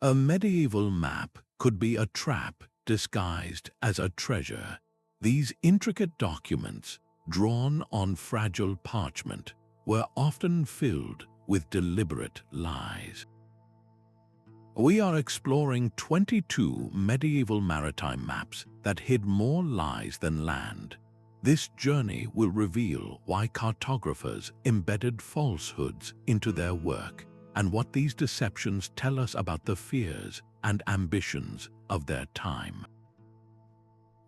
A medieval map could be a trap disguised as a treasure. These intricate documents, drawn on fragile parchment, were often filled with deliberate lies. We are exploring 22 medieval maritime maps that hid more lies than land. This journey will reveal why cartographers embedded falsehoods into their work and what these deceptions tell us about the fears and ambitions of their time.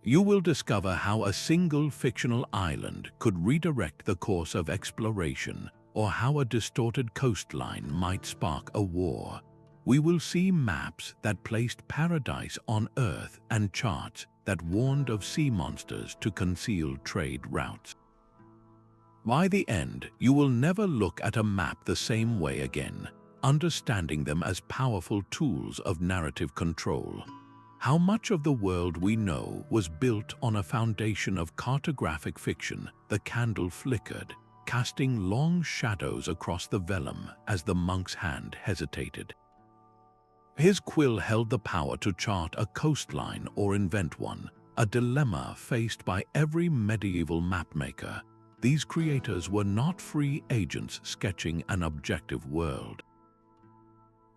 You will discover how a single fictional island could redirect the course of exploration, or how a distorted coastline might spark a war. We will see maps that placed paradise on Earth and charts that warned of sea monsters to conceal trade routes. By the end, you will never look at a map the same way again, understanding them as powerful tools of narrative control. How much of the world we know was built on a foundation of cartographic fiction? The candle flickered, casting long shadows across the vellum as the monk's hand hesitated. His quill held the power to chart a coastline or invent one, a dilemma faced by every medieval mapmaker. These creators were not free agents sketching an objective world.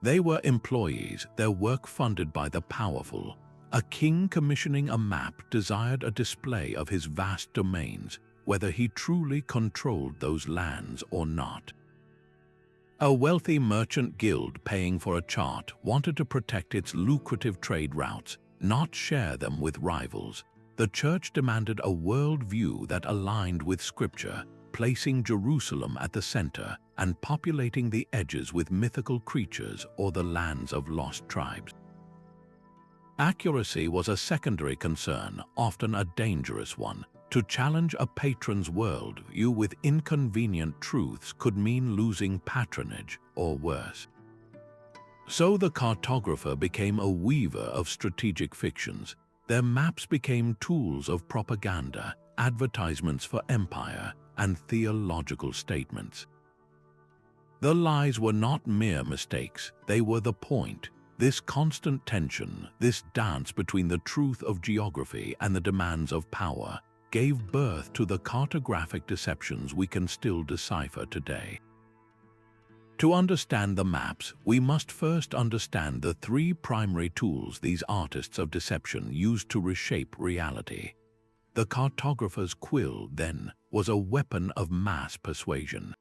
They were employees, their work funded by the powerful. A king commissioning a map desired a display of his vast domains, whether he truly controlled those lands or not. A wealthy merchant guild paying for a chart wanted to protect its lucrative trade routes, not share them with rivals. The church demanded a world view that aligned with scripture, placing Jerusalem at the center and populating the edges with mythical creatures or the lands of lost tribes. Accuracy was a secondary concern, often a dangerous one. To challenge a patron's worldview with inconvenient truths could mean losing patronage or worse. So the cartographer became a weaver of strategic fictions. Their maps became tools of propaganda, advertisements for empire, and theological statements. The lies were not mere mistakes, they were the point. This constant tension, this dance between the truth of geography and the demands of power, gave birth to the cartographic deceptions we can still decipher today. To understand the maps, we must first understand the three primary tools these artists of deception used to reshape reality. The cartographer's quill, then, was a weapon of mass persuasion.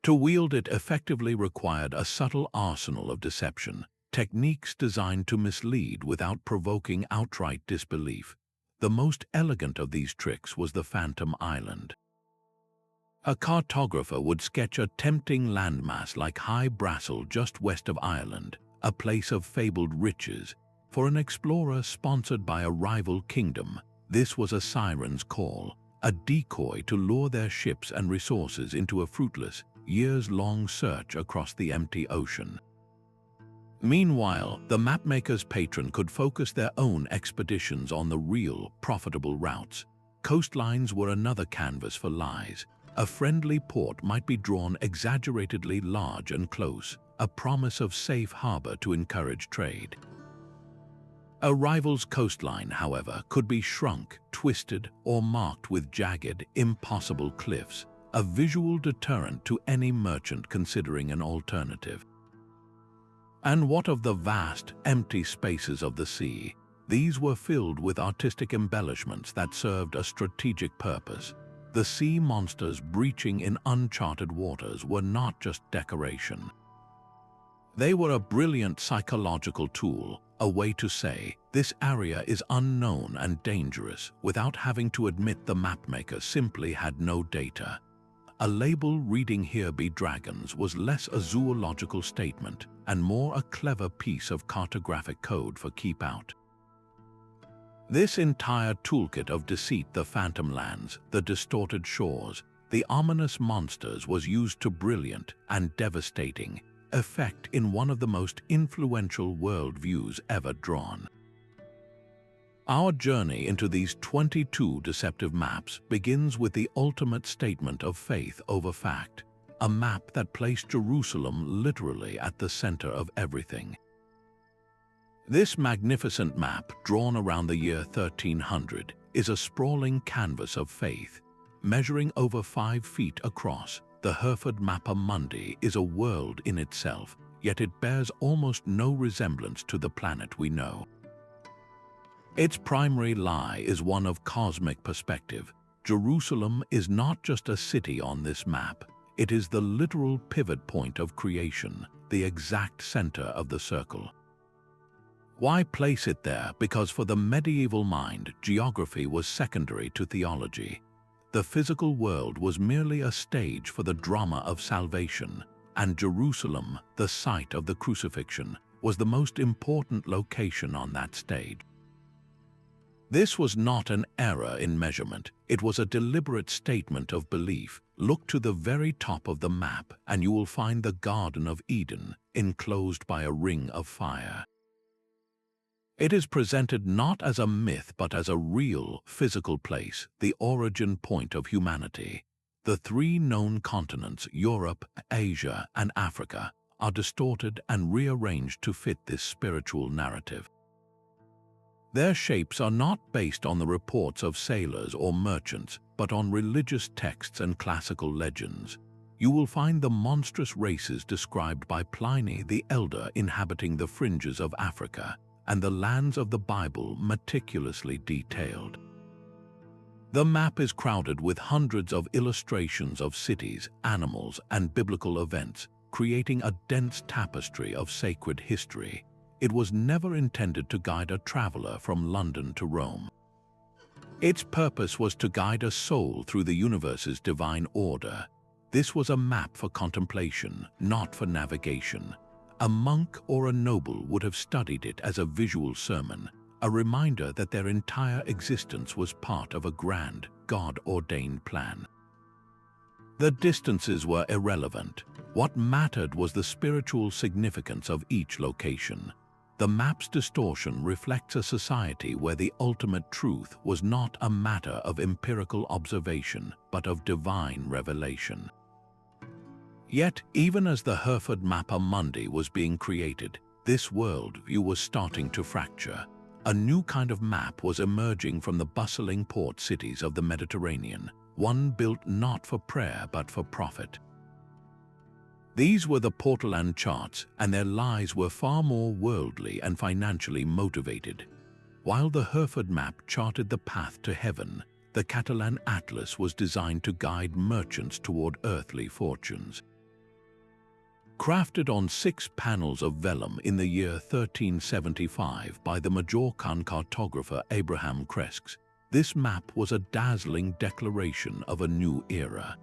To wield it effectively required a subtle arsenal of deception, techniques designed to mislead without provoking outright disbelief. The most elegant of these tricks was the Phantom Island. A cartographer would sketch a tempting landmass like High Brassel just west of Ireland, a place of fabled riches. For an explorer sponsored by a rival kingdom, this was a siren's call, a decoy to lure their ships and resources into a fruitless, years-long search across the empty ocean. Meanwhile, the mapmaker's patron could focus their own expeditions on the real, profitable routes. Coastlines were another canvas for lies. A friendly port might be drawn exaggeratedly large and close, a promise of safe harbor to encourage trade. A rival's coastline, however, could be shrunk, twisted, or marked with jagged, impossible cliffs, a visual deterrent to any merchant considering an alternative. And what of the vast, empty spaces of the sea? These were filled with artistic embellishments that served a strategic purpose. The sea monsters breaching in uncharted waters were not just decoration. They were a brilliant psychological tool, a way to say, this area is unknown and dangerous, without having to admit the mapmaker simply had no data. A label reading "Here be dragons" was less a zoological statement and more a clever piece of cartographic code for keep out. This entire toolkit of deceit, the phantom lands, the distorted shores, the ominous monsters, was used to brilliant and devastating effect in one of the most influential worldviews ever drawn. Our journey into these 22 deceptive maps begins with the ultimate statement of faith over fact, a map that placed Jerusalem literally at the center of everything. This magnificent map, drawn around the year 1300, is a sprawling canvas of faith. Measuring over 5 feet across, the Hereford Mappa Mundi is a world in itself, yet it bears almost no resemblance to the planet we know. Its primary lie is one of cosmic perspective. Jerusalem is not just a city on this map, it is the literal pivot point of creation, the exact center of the circle. Why place it there? Because for the medieval mind, geography was secondary to theology. The physical world was merely a stage for the drama of salvation, and Jerusalem, the site of the crucifixion, was the most important location on that stage. This was not an error in measurement, it was a deliberate statement of belief. Look to the very top of the map and you will find the Garden of Eden, enclosed by a ring of fire. It is presented not as a myth but as a real, physical place, the origin point of humanity. The 3 known continents, Europe, Asia, and Africa, are distorted and rearranged to fit this spiritual narrative. Their shapes are not based on the reports of sailors or merchants, but on religious texts and classical legends. You will find the monstrous races described by Pliny the Elder inhabiting the fringes of Africa, and the lands of the Bible meticulously detailed. The map is crowded with hundreds of illustrations of cities, animals, and biblical events, creating a dense tapestry of sacred history. It was never intended to guide a traveler from London to Rome. Its purpose was to guide a soul through the universe's divine order. This was a map for contemplation, not for navigation. A monk or a noble would have studied it as a visual sermon, a reminder that their entire existence was part of a grand, God-ordained plan. The distances were irrelevant. What mattered was the spiritual significance of each location. The map's distortion reflects a society where the ultimate truth was not a matter of empirical observation, but of divine revelation. Yet, even as the Hereford Mappa Mundi was being created, this worldview was starting to fracture. A new kind of map was emerging from the bustling port cities of the Mediterranean, one built not for prayer but for profit. These were the Portolan charts, and their lies were far more worldly and financially motivated. While the Hereford map charted the path to heaven, the Catalan Atlas was designed to guide merchants toward earthly fortunes. Crafted on 6 panels of vellum in the year 1375 by the Majorcan cartographer Abraham Cresques, this map was a dazzling declaration of a new era.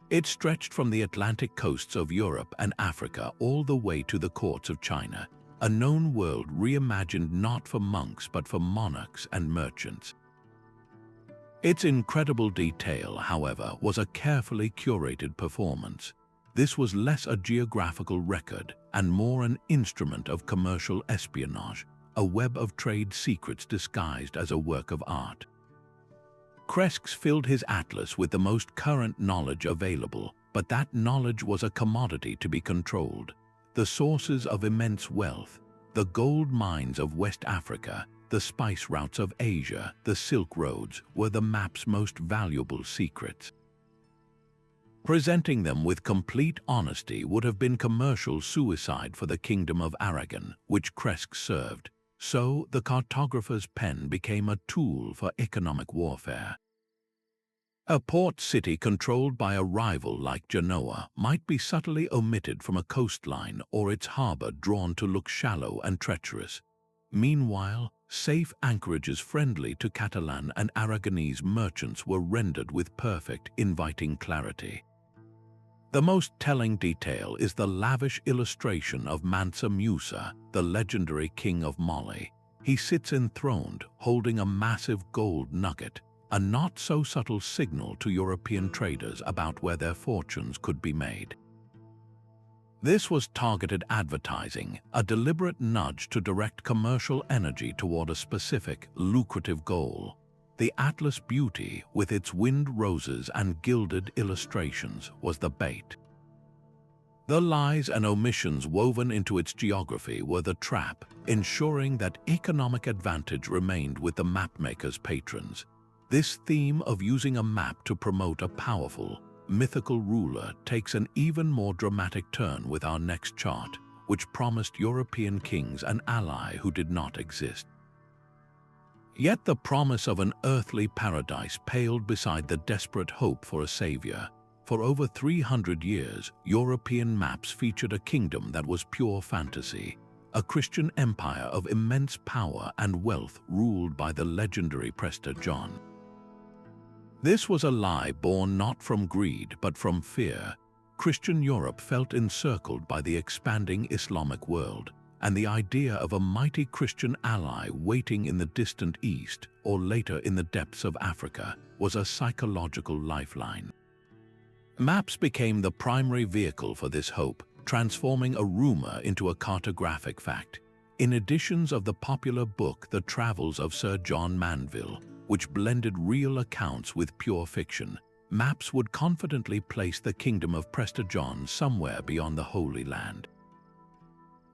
It stretched from the Atlantic coasts of Europe and Africa all the way to the courts of China, a known world reimagined not for monks but for monarchs and merchants. Its incredible detail, however, was a carefully curated performance. This was less a geographical record and more an instrument of commercial espionage, a web of trade secrets disguised as a work of art. Cresques filled his atlas with the most current knowledge available, but that knowledge was a commodity to be controlled. The sources of immense wealth, the gold mines of West Africa, the spice routes of Asia, the Silk Roads, were the map's most valuable secrets. Presenting them with complete honesty would have been commercial suicide for the Kingdom of Aragon, which Cresques served. So, the cartographer's pen became a tool for economic warfare. A port city controlled by a rival like Genoa might be subtly omitted from a coastline or its harbor drawn to look shallow and treacherous. Meanwhile, safe anchorages friendly to Catalan and Aragonese merchants were rendered with perfect, inviting clarity. The most telling detail is the lavish illustration of Mansa Musa, the legendary king of Mali. He sits enthroned, holding a massive gold nugget, a not-so-subtle signal to European traders about where their fortunes could be made. This was targeted advertising, a deliberate nudge to direct commercial energy toward a specific, lucrative goal. The Atlas beauty, with its winged roses and gilded illustrations, was the bait. The lies and omissions woven into its geography were the trap, ensuring that economic advantage remained with the mapmaker's patrons. This theme of using a map to promote a powerful, mythical ruler takes an even more dramatic turn with our next chart, which promised European kings an ally who did not exist. Yet the promise of an earthly paradise paled beside the desperate hope for a savior. For over 300 years, European maps featured a kingdom that was pure fantasy, a Christian empire of immense power and wealth ruled by the legendary Prester John. This was a lie born not from greed but from fear. Christian Europe felt encircled by the expanding Islamic world, and the idea of a mighty Christian ally waiting in the distant East or later in the depths of Africa was a psychological lifeline. Maps became the primary vehicle for this hope, transforming a rumor into a cartographic fact. In editions of the popular book The Travels of Sir John Manville, which blended real accounts with pure fiction, maps would confidently place the kingdom of Prester John somewhere beyond the Holy Land.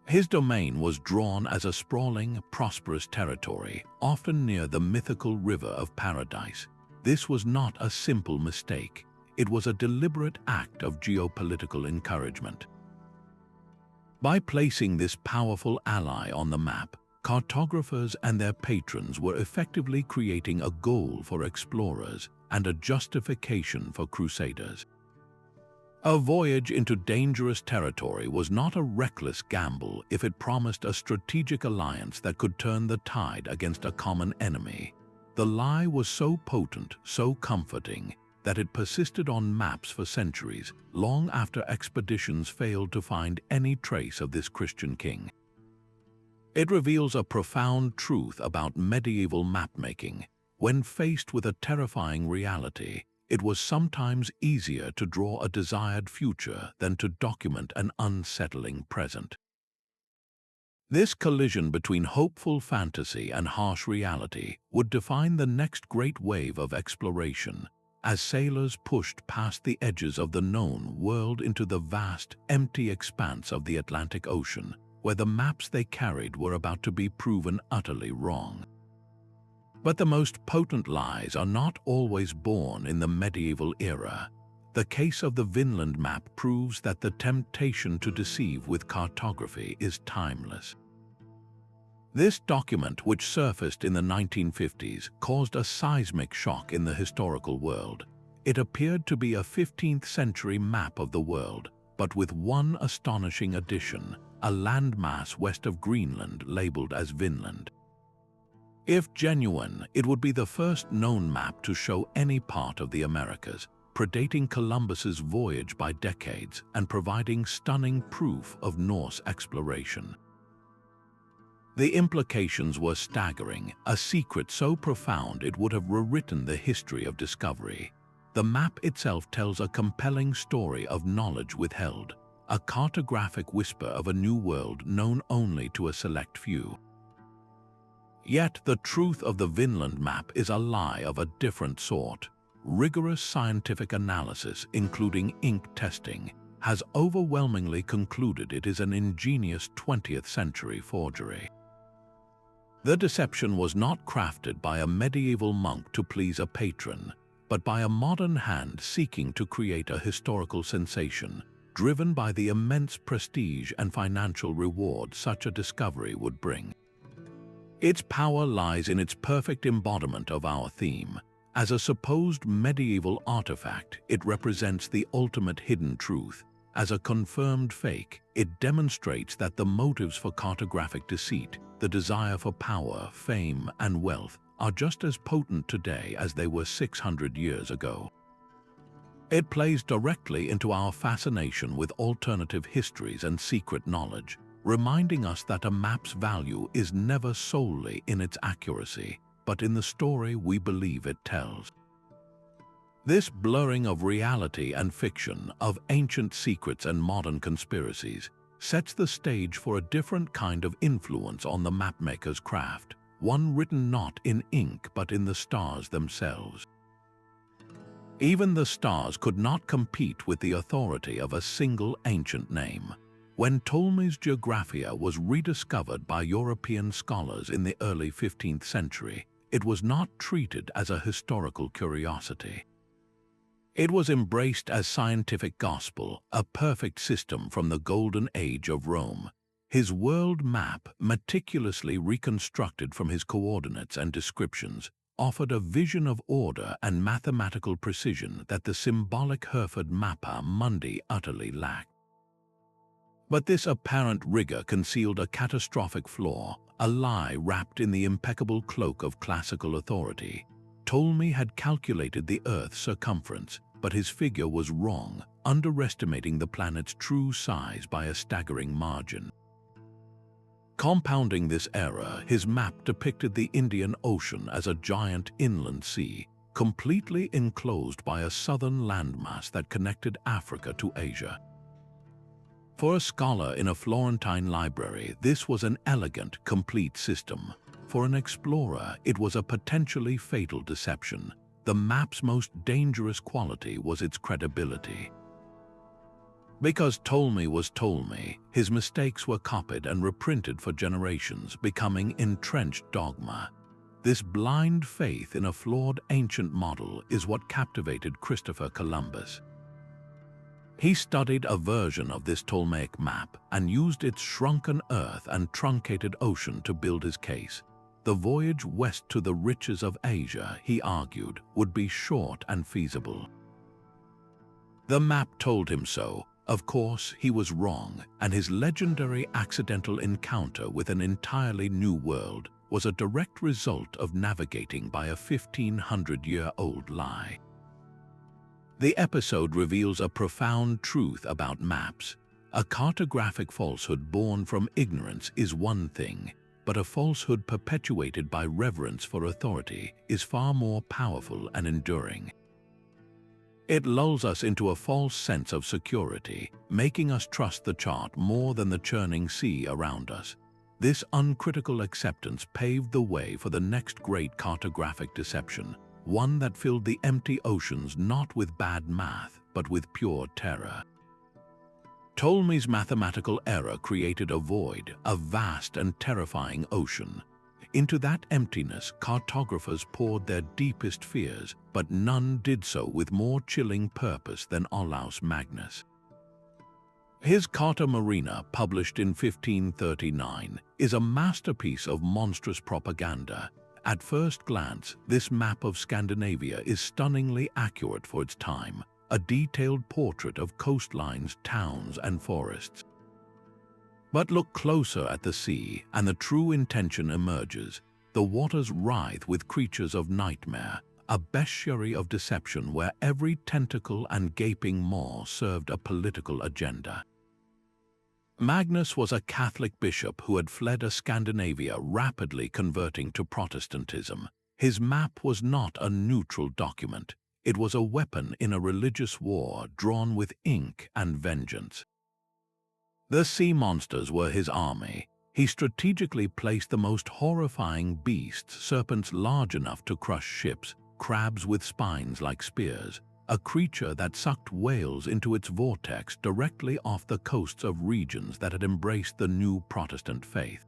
His domain was drawn as a sprawling, prosperous territory, often near the mythical River of Paradise. This was not a simple mistake. It was a deliberate act of geopolitical encouragement. By placing this powerful ally on the map, cartographers and their patrons were effectively creating a goal for explorers and a justification for crusaders. A voyage into dangerous territory was not a reckless gamble if it promised a strategic alliance that could turn the tide against a common enemy. The lie was so potent, so comforting, that it persisted on maps for centuries, long after expeditions failed to find any trace of this Christian king. It reveals a profound truth about medieval mapmaking. When faced with a terrifying reality, it was sometimes easier to draw a desired future than to document an unsettling present. This collision between hopeful fantasy and harsh reality would define the next great wave of exploration, as sailors pushed past the edges of the known world into the vast, empty expanse of the Atlantic Ocean, where the maps they carried were about to be proven utterly wrong. But the most potent lies are not always born in the medieval era. The case of the Vinland map proves that the temptation to deceive with cartography is timeless. This document, which surfaced in the 1950s, caused a seismic shock in the historical world. It appeared to be a 15th century map of the world, but with one astonishing addition: a landmass west of Greenland labeled as Vinland. If genuine, it would be the first known map to show any part of the Americas, predating Columbus's voyage by decades and providing stunning proof of Norse exploration. The implications were staggering, a secret so profound it would have rewritten the history of discovery. The map itself tells a compelling story of knowledge withheld, a cartographic whisper of a new world known only to a select few. Yet the truth of the Vinland map is a lie of a different sort. Rigorous scientific analysis, including ink testing, has overwhelmingly concluded it is an ingenious 20th century forgery. The deception was not crafted by a medieval monk to please a patron, but by a modern hand seeking to create a historical sensation, driven by the immense prestige and financial reward such a discovery would bring. Its power lies in its perfect embodiment of our theme. As a supposed medieval artifact, it represents the ultimate hidden truth. As a confirmed fake, it demonstrates that the motives for cartographic deceit, the desire for power, fame, and wealth, are just as potent today as they were 600 years ago. It plays directly into our fascination with alternative histories and secret knowledge, reminding us that a map's value is never solely in its accuracy, but in the story we believe it tells. This blurring of reality and fiction, of ancient secrets and modern conspiracies, sets the stage for a different kind of influence on the mapmaker's craft, one written not in ink but in the stars themselves. Even the stars could not compete with the authority of a single ancient name. When Ptolemy's Geographia was rediscovered by European scholars in the early 15th century, it was not treated as a historical curiosity. It was embraced as scientific gospel, a perfect system from the golden age of Rome. His world map, meticulously reconstructed from his coordinates and descriptions, offered a vision of order and mathematical precision that the symbolic Hereford Mappa Mundi utterly lacked. But this apparent rigor concealed a catastrophic flaw, a lie wrapped in the impeccable cloak of classical authority. Ptolemy had calculated the Earth's circumference, but his figure was wrong, underestimating the planet's true size by a staggering margin. Compounding this error, his map depicted the Indian Ocean as a giant inland sea, completely enclosed by a southern landmass that connected Africa to Asia. For a scholar in a Florentine library, this was an elegant, complete system. For an explorer, it was a potentially fatal deception. The map's most dangerous quality was its credibility. Because Ptolemy was Ptolemy, his mistakes were copied and reprinted for generations, becoming entrenched dogma. This blind faith in a flawed ancient model is what captivated Christopher Columbus. He studied a version of this Ptolemaic map and used its shrunken earth and truncated ocean to build his case. The voyage west to the riches of Asia, he argued, would be short and feasible. The map told him so. Of course, he was wrong, and his legendary accidental encounter with an entirely new world was a direct result of navigating by a 1,500-year-old lie. The episode reveals a profound truth about maps. A cartographic falsehood born from ignorance is one thing, but a falsehood perpetuated by reverence for authority is far more powerful and enduring. It lulls us into a false sense of security, making us trust the chart more than the churning sea around us. This uncritical acceptance paved the way for the next great cartographic deception, one that filled the empty oceans not with bad math, but with pure terror. Ptolemy's mathematical error created a void, a vast and terrifying ocean. Into that emptiness, cartographers poured their deepest fears, but none did so with more chilling purpose than Olaus Magnus. His Carta Marina, published in 1539, is a masterpiece of monstrous propaganda. At first glance, this map of Scandinavia is stunningly accurate for its time, a detailed portrait of coastlines, towns, and forests. But look closer at the sea, and the true intention emerges. The waters writhe with creatures of nightmare, a bestiary of deception where every tentacle and gaping maw served a political agenda. Magnus was a Catholic bishop who had fled a Scandinavia rapidly converting to Protestantism. His map was not a neutral document. It was a weapon in a religious war drawn with ink and vengeance. The sea monsters were his army. He strategically placed the most horrifying beasts, serpents large enough to crush ships, crabs with spines like spears, a creature that sucked whales into its vortex directly off the coasts of regions that had embraced the new Protestant faith.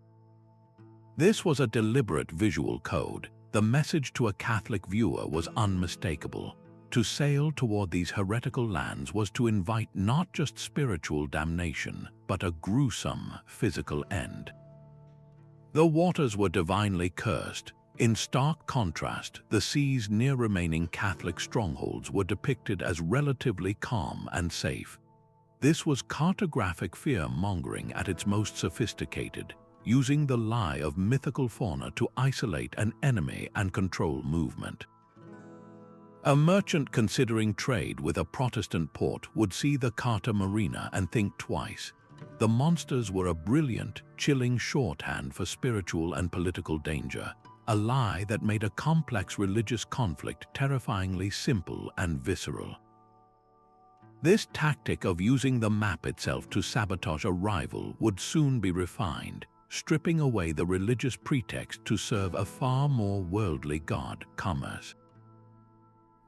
This was a deliberate visual code. The message to a Catholic viewer was unmistakable. To sail toward these heretical lands was to invite not just spiritual damnation, but a gruesome physical end. The waters were divinely cursed. In stark contrast, the sea's near remaining Catholic strongholds were depicted as relatively calm and safe. This was cartographic fear-mongering at its most sophisticated, using the lie of mythical fauna to isolate an enemy and control movement. A merchant considering trade with a Protestant port would see the Carta Marina and think twice. The monsters were a brilliant, chilling shorthand for spiritual and political danger, a lie that made a complex religious conflict terrifyingly simple and visceral. This tactic of using the map itself to sabotage a rival would soon be refined. stripping away the religious pretext to serve a far more worldly god, commerce.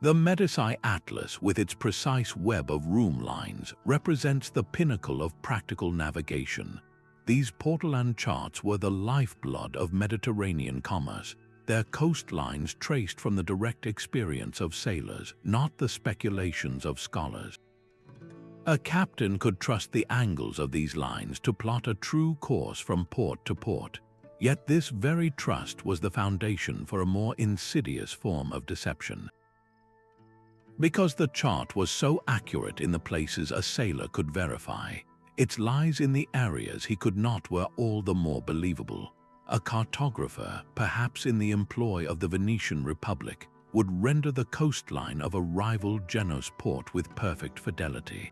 The Medici Atlas, with its precise web of room lines, represents the pinnacle of practical navigation. These Portolan charts were the lifeblood of Mediterranean commerce, their coastlines traced from the direct experience of sailors, not the speculations of scholars. A captain could trust the angles of these lines to plot a true course from port to port, yet this very trust was the foundation for a more insidious form of deception. Because the chart was so accurate in the places a sailor could verify, its lies in the areas he could not were all the more believable. A cartographer, perhaps in the employ of the Venetian Republic, would render the coastline of a rival Geno's port with perfect fidelity.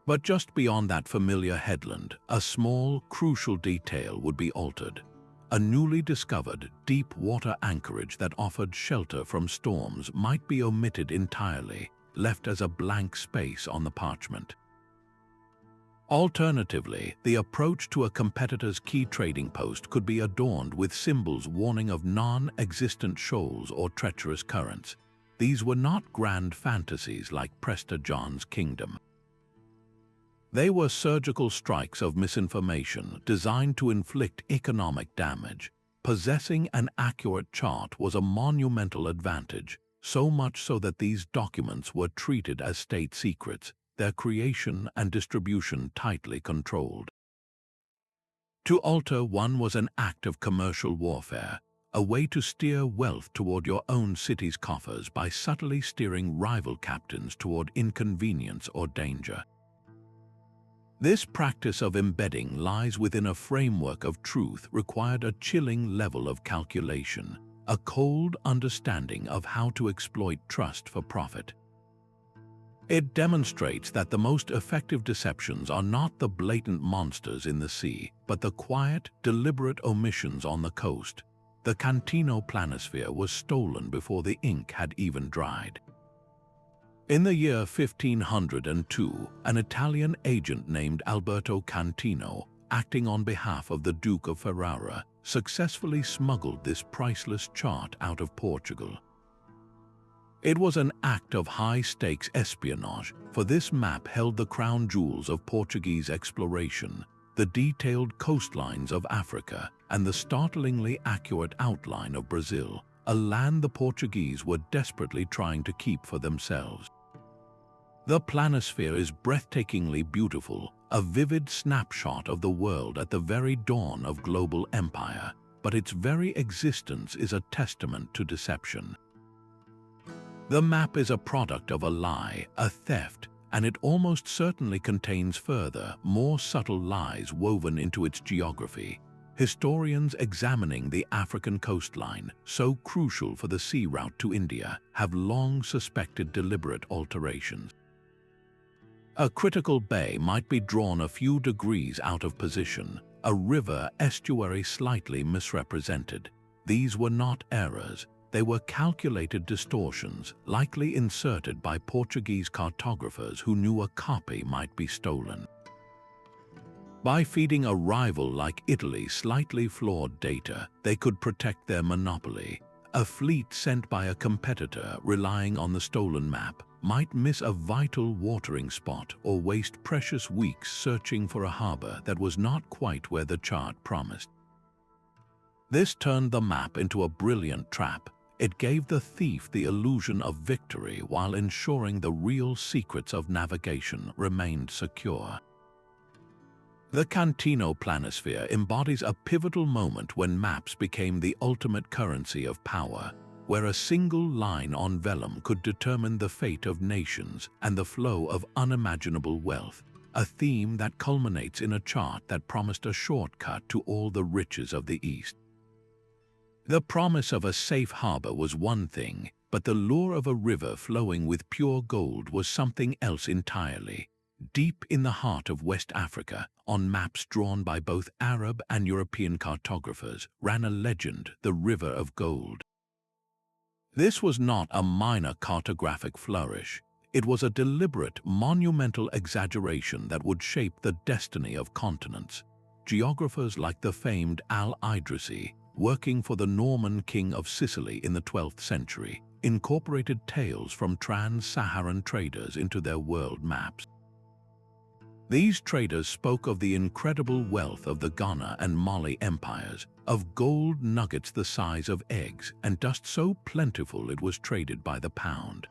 But just beyond that familiar headland, a small, crucial detail would be altered. A newly discovered, deep water anchorage that offered shelter from storms might be omitted entirely, left as a blank space on the parchment. Alternatively, the approach to a competitor's key trading post could be adorned with symbols warning of non-existent shoals or treacherous currents. These were not grand fantasies like Prester John's kingdom. They were surgical strikes of misinformation designed to inflict economic damage. Possessing an accurate chart was a monumental advantage, so much so that these documents were treated as state secrets, their creation and distribution tightly controlled. To alter one was an act of commercial warfare, a way to steer wealth toward your own city's coffers by subtly steering rival captains toward inconvenience or danger. This practice of embedding lies within a framework of truth required a chilling level of calculation, a cold understanding of how to exploit trust for profit. It demonstrates that the most effective deceptions are not the blatant monsters in the sea, but the quiet, deliberate omissions on the coast. The Cantino Planisphere was stolen before the ink had even dried. In the year 1502, an Italian agent named Alberto Cantino, acting on behalf of the Duke of Ferrara, successfully smuggled this priceless chart out of Portugal. It was an act of high-stakes espionage, for this map held the crown jewels of Portuguese exploration, the detailed coastlines of Africa, and the startlingly accurate outline of Brazil, a land the Portuguese were desperately trying to keep for themselves. The planisphere is breathtakingly beautiful, a vivid snapshot of the world at the very dawn of global empire, but its very existence is a testament to deception. The map is a product of a lie, a theft, and it almost certainly contains further, more subtle lies woven into its geography. Historians examining the African coastline, so crucial for the sea route to India, have long suspected deliberate alterations. A critical bay might be drawn a few degrees out of position, a river estuary slightly misrepresented. These were not errors. They were calculated distortions, likely inserted by Portuguese cartographers who knew a copy might be stolen. By feeding a rival like Italy slightly flawed data, they could protect their monopoly. A fleet sent by a competitor relying on the stolen map might miss a vital watering spot or waste precious weeks searching for a harbor that was not quite where the chart promised. This turned the map into a brilliant trap. It gave the thief the illusion of victory while ensuring the real secrets of navigation remained secure. The Cantino Planisphere embodies a pivotal moment when maps became the ultimate currency of power, where a single line on vellum could determine the fate of nations and the flow of unimaginable wealth, a theme that culminates in a chart that promised a shortcut to all the riches of the East. The promise of a safe harbor was one thing, but the lure of a river flowing with pure gold was something else entirely. Deep in the heart of West Africa, on maps drawn by both Arab and European cartographers, ran a legend, the River of Gold. This was not a minor cartographic flourish. It was a deliberate, monumental exaggeration that would shape the destiny of continents. geographers like the famed Al-Idrisi, working for the Norman king of Sicily in the 12th century, incorporated tales from trans-Saharan traders into their world maps. These traders spoke of the incredible wealth of the Ghana and Mali empires, of gold nuggets the size of eggs and dust so plentiful it was traded by the pound.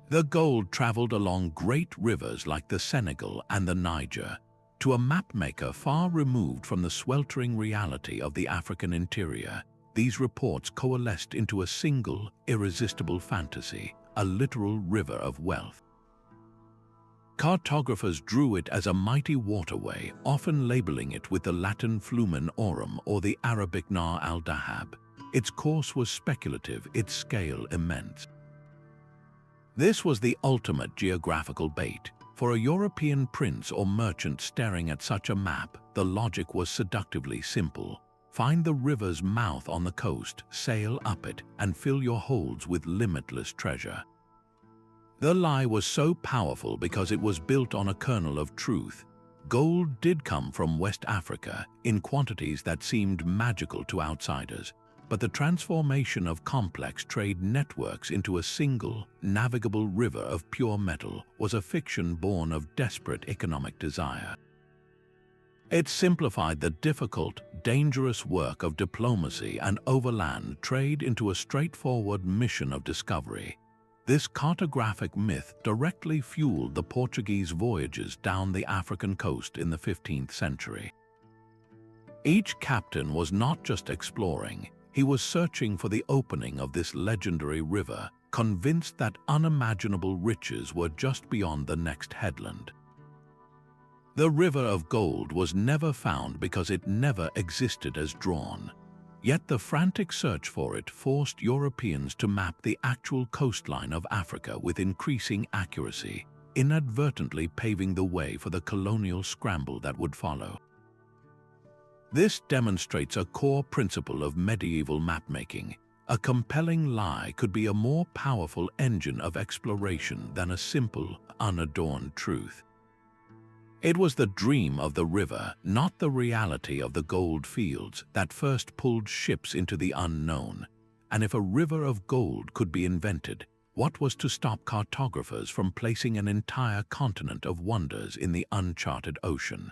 The gold traveled along great rivers like the Senegal and the Niger. To a mapmaker far removed from the sweltering reality of the African interior, these reports coalesced into a single, irresistible fantasy, a literal river of wealth. Cartographers drew it as a mighty waterway, often labeling it with the Latin Flumen Aurum or the Arabic Nahr al-Dahab. Its course was speculative, its scale immense. This was the ultimate geographical bait. For a European prince or merchant staring at such a map, the logic was seductively simple. Find the river's mouth on the coast, sail up it, and fill your holds with limitless treasure. The lie was so powerful because it was built on a kernel of truth. Gold did come from West Africa in quantities that seemed magical to outsiders, but the transformation of complex trade networks into a single, navigable river of pure metal was a fiction born of desperate economic desire. It simplified the difficult, dangerous work of diplomacy and overland trade into a straightforward mission of discovery. This cartographic myth directly fueled the Portuguese voyages down the African coast in the 15th century. Each captain was not just exploring, he was searching for the opening of this legendary river, convinced that unimaginable riches were just beyond the next headland. The River of Gold was never found because it never existed as drawn. Yet the frantic search for it forced Europeans to map the actual coastline of Africa with increasing accuracy, inadvertently paving the way for the colonial scramble that would follow. This demonstrates a core principle of medieval mapmaking. A compelling lie could be a more powerful engine of exploration than a simple, unadorned truth. It was the dream of the river, not the reality of the gold fields, that first pulled ships into the unknown. And if a river of gold could be invented, what was to stop cartographers from placing an entire continent of wonders in the uncharted ocean?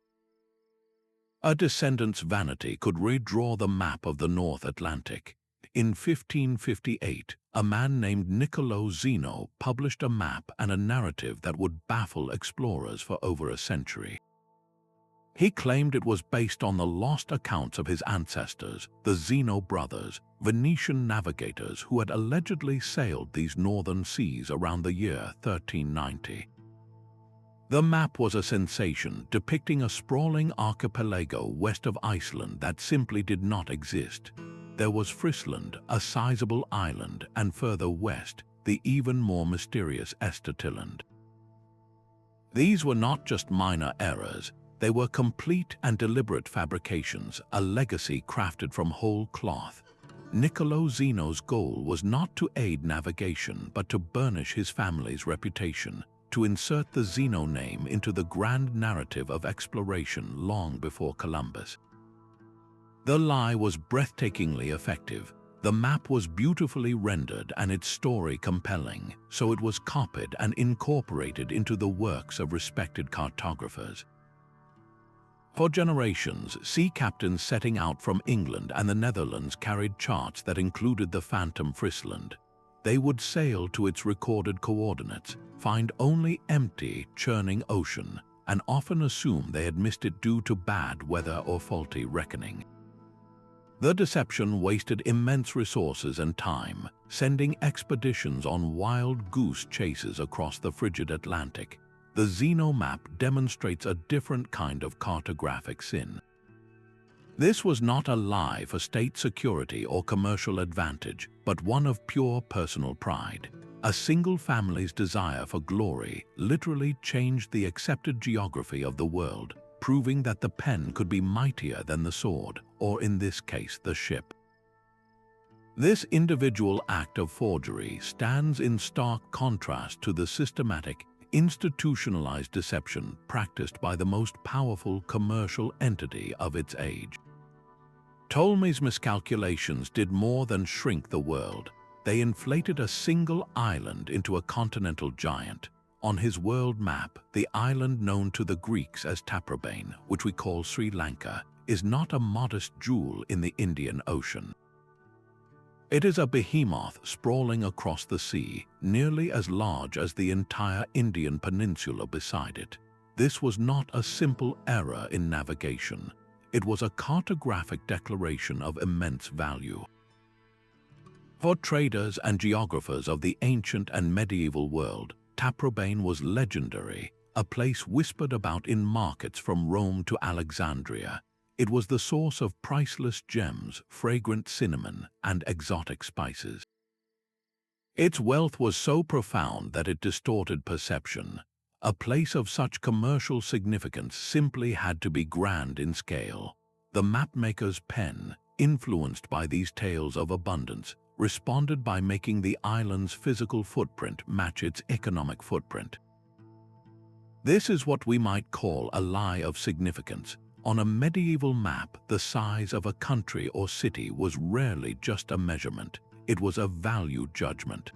A descendant's vanity could redraw the map of the North Atlantic. In 1558, a man named Niccolò Zeno published a map and a narrative that would baffle explorers for over a century. He claimed it was based on the lost accounts of his ancestors, the Zeno brothers, Venetian navigators who had allegedly sailed these northern seas around the year 1390. The map was a sensation, depicting a sprawling archipelago west of Iceland that simply did not exist. There was Friesland, a sizable island, and further west, the even more mysterious Estertilland. These were not just minor errors, they were complete and deliberate fabrications, a legacy crafted from whole cloth. Niccolò Zeno's goal was not to aid navigation, but to burnish his family's reputation, to insert the Zeno name into the grand narrative of exploration long before Columbus. The lie was breathtakingly effective. The map was beautifully rendered and its story compelling, so it was copied and incorporated into the works of respected cartographers. For generations, sea captains setting out from England and the Netherlands carried charts that included the phantom Friesland. They would sail to its recorded coordinates, find only empty, churning ocean, and often assume they had missed it due to bad weather or faulty reckoning. The deception wasted immense resources and time, sending expeditions on wild goose chases across the frigid Atlantic. The Zeno map demonstrates a different kind of cartographic sin. This was not a lie for state security or commercial advantage, but one of pure personal pride. A single family's desire for glory literally changed the accepted geography of the world, proving that the pen could be mightier than the sword, or in this case, the ship. This individual act of forgery stands in stark contrast to the systematic, institutionalized deception practiced by the most powerful commercial entity of its age. Ptolemy's miscalculations did more than shrink the world. They inflated a single island into a continental giant. On his world map, the island known to the Greeks as Taprobane, which we call Sri Lanka, is not a modest jewel in the Indian Ocean. It is a behemoth sprawling across the sea, nearly as large as the entire Indian peninsula beside it. This was not a simple error in navigation. It was a cartographic declaration of immense value. For traders and geographers of the ancient and medieval world, Taprobane was legendary, a place whispered about in markets from Rome to Alexandria. It was the source of priceless gems, fragrant cinnamon, and exotic spices. Its wealth was so profound that it distorted perception. A place of such commercial significance simply had to be grand in scale. The mapmaker's pen, influenced by these tales of abundance, responded by making the island's physical footprint match its economic footprint. This is what we might call a lie of significance. On a medieval map, the size of a country or city was rarely just a measurement. It was a value judgment.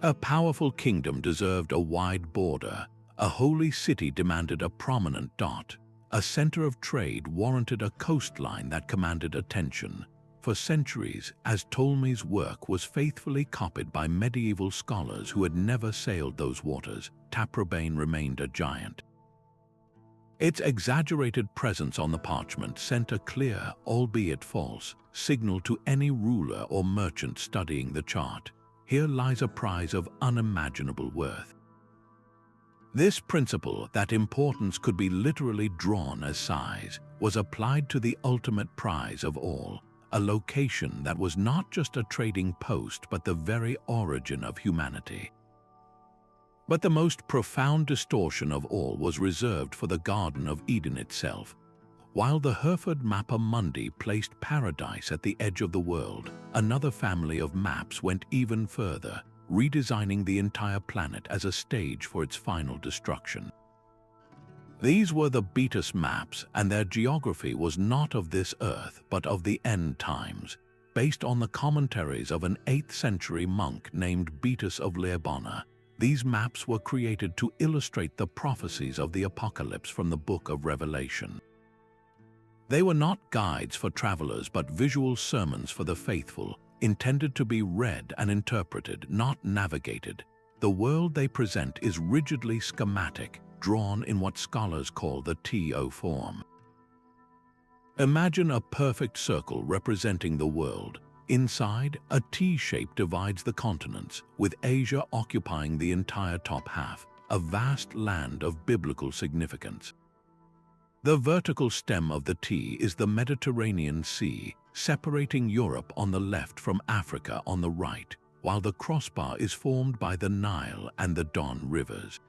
A powerful kingdom deserved a wide border. A holy city demanded a prominent dot. A center of trade warranted a coastline that commanded attention. For centuries, as Ptolemy's work was faithfully copied by medieval scholars who had never sailed those waters, Taprobane remained a giant. Its exaggerated presence on the parchment sent a clear, albeit false, signal to any ruler or merchant studying the chart. Here lies a prize of unimaginable worth. This principle, that importance could be literally drawn as size, was applied to the ultimate prize of all, a location that was not just a trading post but the very origin of humanity. But the most profound distortion of all was reserved for the Garden of Eden itself. While the Hereford Mappa Mundi placed paradise at the edge of the world, another family of maps went even further, redesigning the entire planet as a stage for its final destruction. These were the Beatus maps, and their geography was not of this earth but of the end times, based on the commentaries of an 8th century monk named Beatus of Lirbona. These maps were created to illustrate the prophecies of the apocalypse from the Book of Revelation. They were not guides for travelers but visual sermons for the faithful, intended to be read and interpreted, not navigated. The world they present is rigidly schematic, drawn in what scholars call the TO form. Imagine a perfect circle representing the world. Inside, a T-shape divides the continents, with Asia occupying the entire top half, a vast land of biblical significance. The vertical stem of the T is the Mediterranean Sea, separating Europe on the left from Africa on the right, while the crossbar is formed by the Nile and the Don rivers.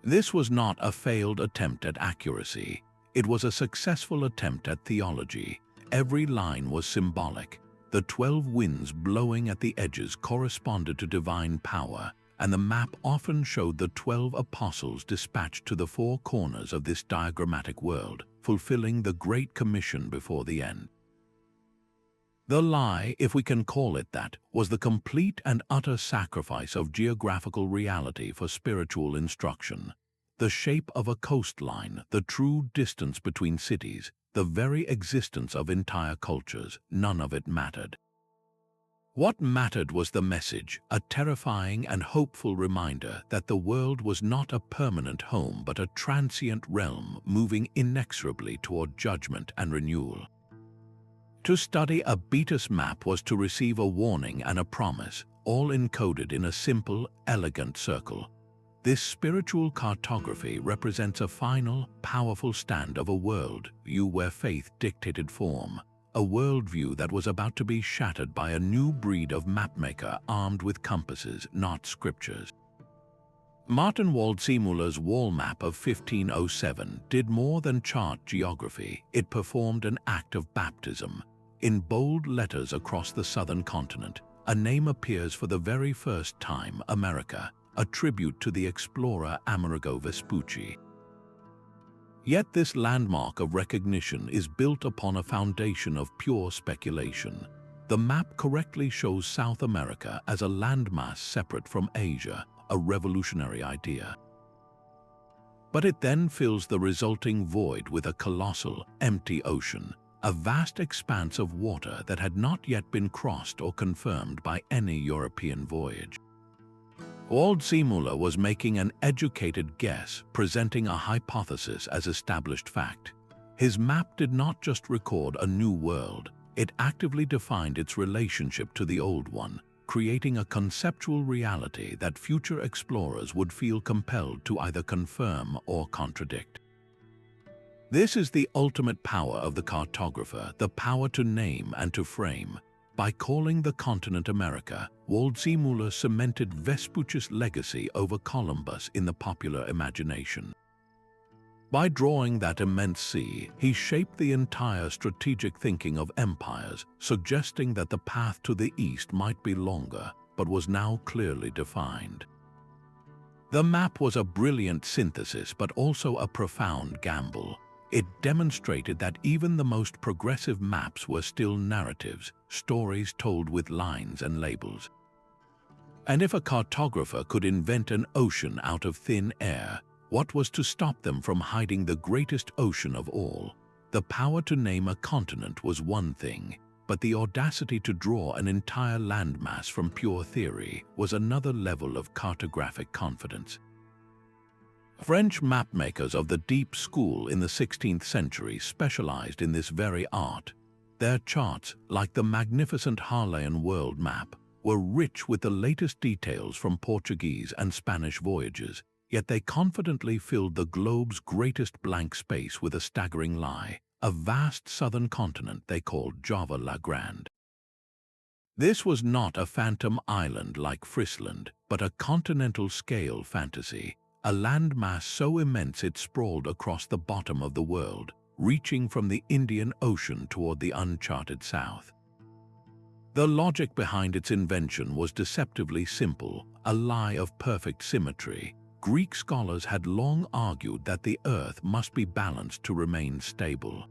This was not a failed attempt at accuracy. It was a successful attempt at theology. Every line was symbolic. The 12 winds blowing at the edges corresponded to divine power, and the map often showed the 12 apostles dispatched to the 4 corners of this diagrammatic world, fulfilling the Great Commission before the end. The lie, if we can call it that, was the complete and utter sacrifice of geographical reality for spiritual instruction. The shape of a coastline, the true distance between cities, the very existence of entire cultures, none of it mattered. What mattered was the message, a terrifying and hopeful reminder that the world was not a permanent home but a transient realm moving inexorably toward judgment and renewal. To study a Beatus map was to receive a warning and a promise, all encoded in a simple, elegant circle. This spiritual cartography represents a final, powerful stand of a world view where faith dictated form, a worldview that was about to be shattered by a new breed of mapmaker armed with compasses, not scriptures. Martin Waldseemüller's wall map of 1507 did more than chart geography, it performed an act of baptism. In bold letters across the southern continent, a name appears for the very first time: America. a tribute to the explorer Amerigo Vespucci. Yet this landmark of recognition is built upon a foundation of pure speculation. The map correctly shows South America as a landmass separate from Asia, a revolutionary idea. But it then fills the resulting void with a colossal, empty ocean, a vast expanse of water that had not yet been crossed or confirmed by any European voyage. Waldseemüller was making an educated guess, presenting a hypothesis as established fact. His map did not just record a new world, it actively defined its relationship to the old one, creating a conceptual reality that future explorers would feel compelled to either confirm or contradict. This is the ultimate power of the cartographer, the power to name and to frame. By calling the continent America, Waldseemüller cemented Vespucci's legacy over Columbus in the popular imagination. By drawing that immense sea, he shaped the entire strategic thinking of empires, suggesting that the path to the east might be longer, but was now clearly defined. The map was a brilliant synthesis, but also a profound gamble. It demonstrated that even the most progressive maps were still narratives, stories told with lines and labels. And if a cartographer could invent an ocean out of thin air, what was to stop them from hiding the greatest ocean of all? The power to name a continent was one thing, but the audacity to draw an entire landmass from pure theory was another level of cartographic confidence. French mapmakers of the Dieppe school in the 16th century specialized in this very art. Their charts, like the magnificent Harleian world map, were rich with the latest details from Portuguese and Spanish voyages, yet they confidently filled the globe's greatest blank space with a staggering lie, a vast southern continent they called Java la Grande. This was not a phantom island like Friesland, but a continental-scale fantasy, a landmass so immense it sprawled across the bottom of the world, reaching from the Indian Ocean toward the uncharted south. The logic behind its invention was deceptively simple, a lie of perfect symmetry. Greek scholars had long argued that the Earth must be balanced to remain stable.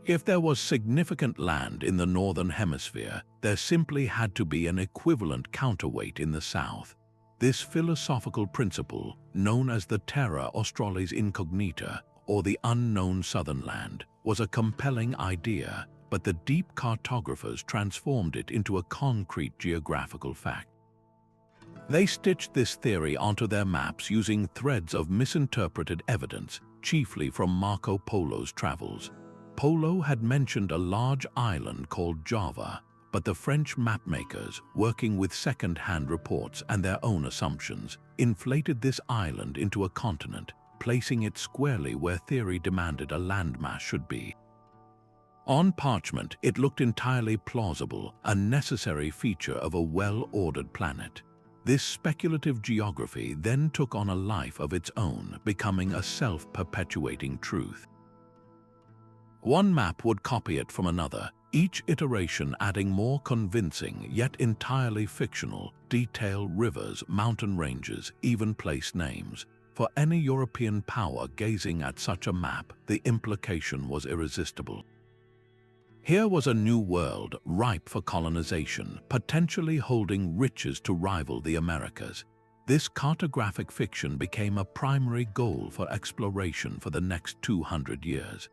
If there was significant land in the northern hemisphere, there simply had to be an equivalent counterweight in the south. This philosophical principle, known as the terra australis incognita, or the unknown southern land, was a compelling idea, but the Dieppe cartographers transformed it into a concrete geographical fact. They stitched this theory onto their maps using threads of misinterpreted evidence, chiefly from Marco Polo's travels. Polo had mentioned a large island called Java, but the French mapmakers, working with second-hand reports and their own assumptions, inflated this island into a continent, placing it squarely where theory demanded a landmass should be. On parchment, it looked entirely plausible, a necessary feature of a well-ordered planet. This speculative geography then took on a life of its own, becoming a self-perpetuating truth. One map would copy it from another, each iteration adding more convincing yet entirely fictional detail: rivers, mountain ranges, even place names. For any European power gazing at such a map, the implication was irresistible. Here was a new world ripe for colonization, potentially holding riches to rival the Americas. This cartographic fiction became a primary goal for exploration for the next 200 years.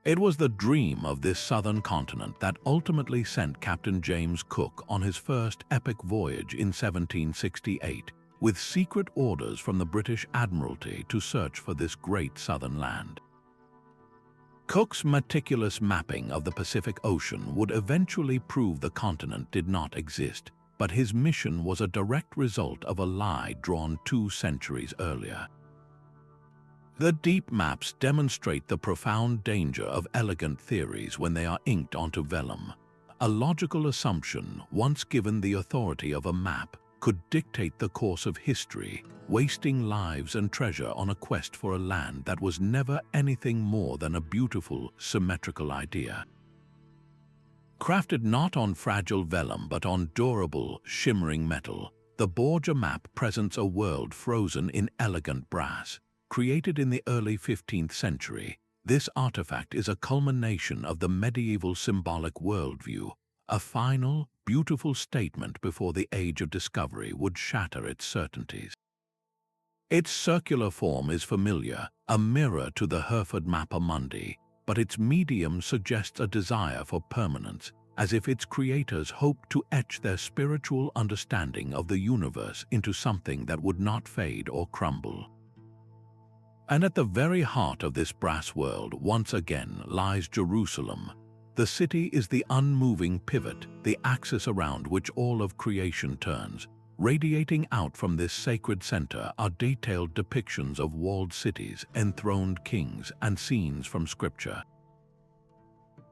It was the dream of this southern continent that ultimately sent Captain James Cook on his first epic voyage in 1768, with secret orders from the British Admiralty to search for this great southern land. Cook's meticulous mapping of the Pacific Ocean would eventually prove the continent did not exist, but his mission was a direct result of a lie drawn 2 centuries earlier. The Dieppe maps demonstrate the profound danger of elegant theories when they are inked onto vellum. A logical assumption, once given the authority of a map, could dictate the course of history, wasting lives and treasure on a quest for a land that was never anything more than a beautiful, symmetrical idea. Crafted not on fragile vellum but on durable, shimmering metal, The Borgia map presents a world frozen in elegant brass. Created in the early 15th century, this artifact is a culmination of the medieval symbolic worldview, a final, beautiful statement before the age of discovery would shatter its certainties. Its circular form is familiar, a mirror to the Hereford Mappa Mundi, but its medium suggests a desire for permanence, as if its creators hoped to etch their spiritual understanding of the universe into something that would not fade or crumble. And at the very heart of this brass world once again lies Jerusalem. The city is the unmoving pivot, the axis around which all of creation turns. Radiating out from this sacred center are detailed depictions of walled cities, enthroned kings, and scenes from scripture.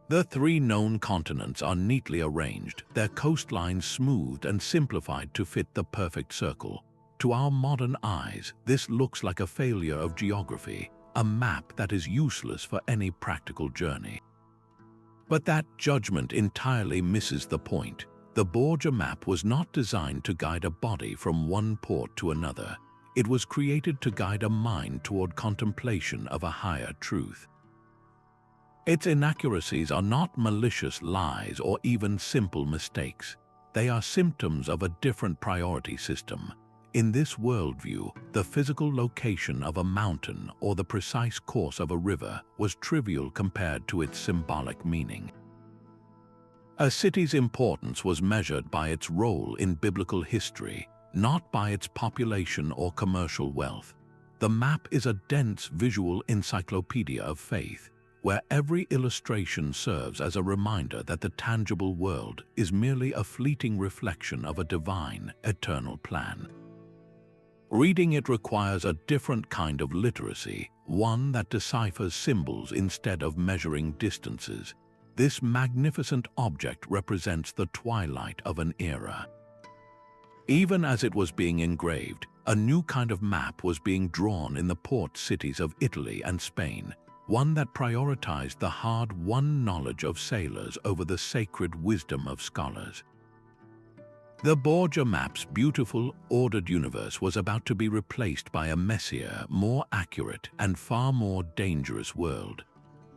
The 3 known continents are neatly arranged, their coastlines smoothed and simplified to fit the perfect circle. To our modern eyes, this looks like a failure of geography, a map that is useless for any practical journey. But that judgment entirely misses the point. The Borgia map was not designed to guide a body from one port to another. It was created to guide a mind toward contemplation of a higher truth. Its inaccuracies are not malicious lies or even simple mistakes. They are symptoms of a different priority system. In this worldview, the physical location of a mountain or the precise course of a river was trivial compared to its symbolic meaning. A city's importance was measured by its role in biblical history, not by its population or commercial wealth. The map is a dense visual encyclopedia of faith, where every illustration serves as a reminder that the tangible world is merely a fleeting reflection of a divine, eternal plan. Reading it requires a different kind of literacy, one that deciphers symbols instead of measuring distances. This magnificent object represents the twilight of an era. Even as it was being engraved, a new kind of map was being drawn in the port cities of Italy and Spain, one that prioritized the hard-won knowledge of sailors over the sacred wisdom of scholars. The Borgia map's beautiful, ordered universe was about to be replaced by a messier, more accurate, and far more dangerous world.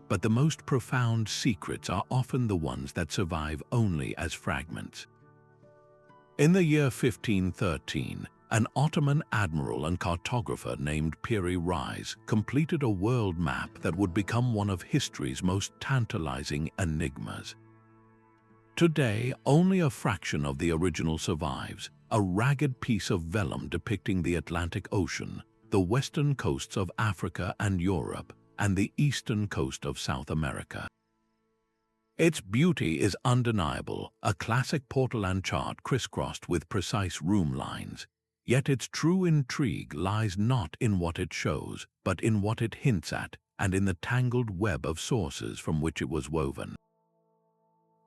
But the most profound secrets are often the ones that survive only as fragments. In the year 1513, an Ottoman admiral and cartographer named Piri Reis completed a world map that would become one of history's most tantalizing enigmas. Today, only a fraction of the original survives, a ragged piece of vellum depicting the Atlantic Ocean, the western coasts of Africa and Europe, and the eastern coast of South America. Its beauty is undeniable, a classic Portolan chart crisscrossed with precise room lines. Yet its true intrigue lies not in what it shows, but in what it hints at, and in the tangled web of sources from which it was woven.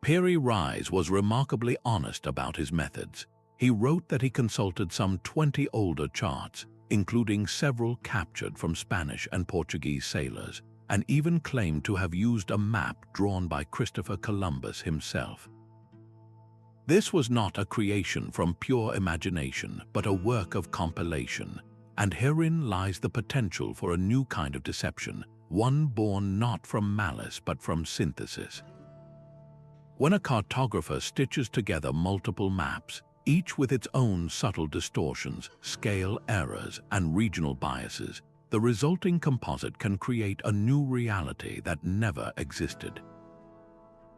Piri Reis was remarkably honest about his methods. He wrote that he consulted some 20 older charts, including several captured from Spanish and Portuguese sailors, and even claimed to have used a map drawn by Christopher Columbus himself. This was not a creation from pure imagination, but a work of compilation, and herein lies the potential for a new kind of deception, one born not from malice but from synthesis. When a cartographer stitches together multiple maps, each with its own subtle distortions, scale errors, and regional biases, the resulting composite can create a new reality that never existed.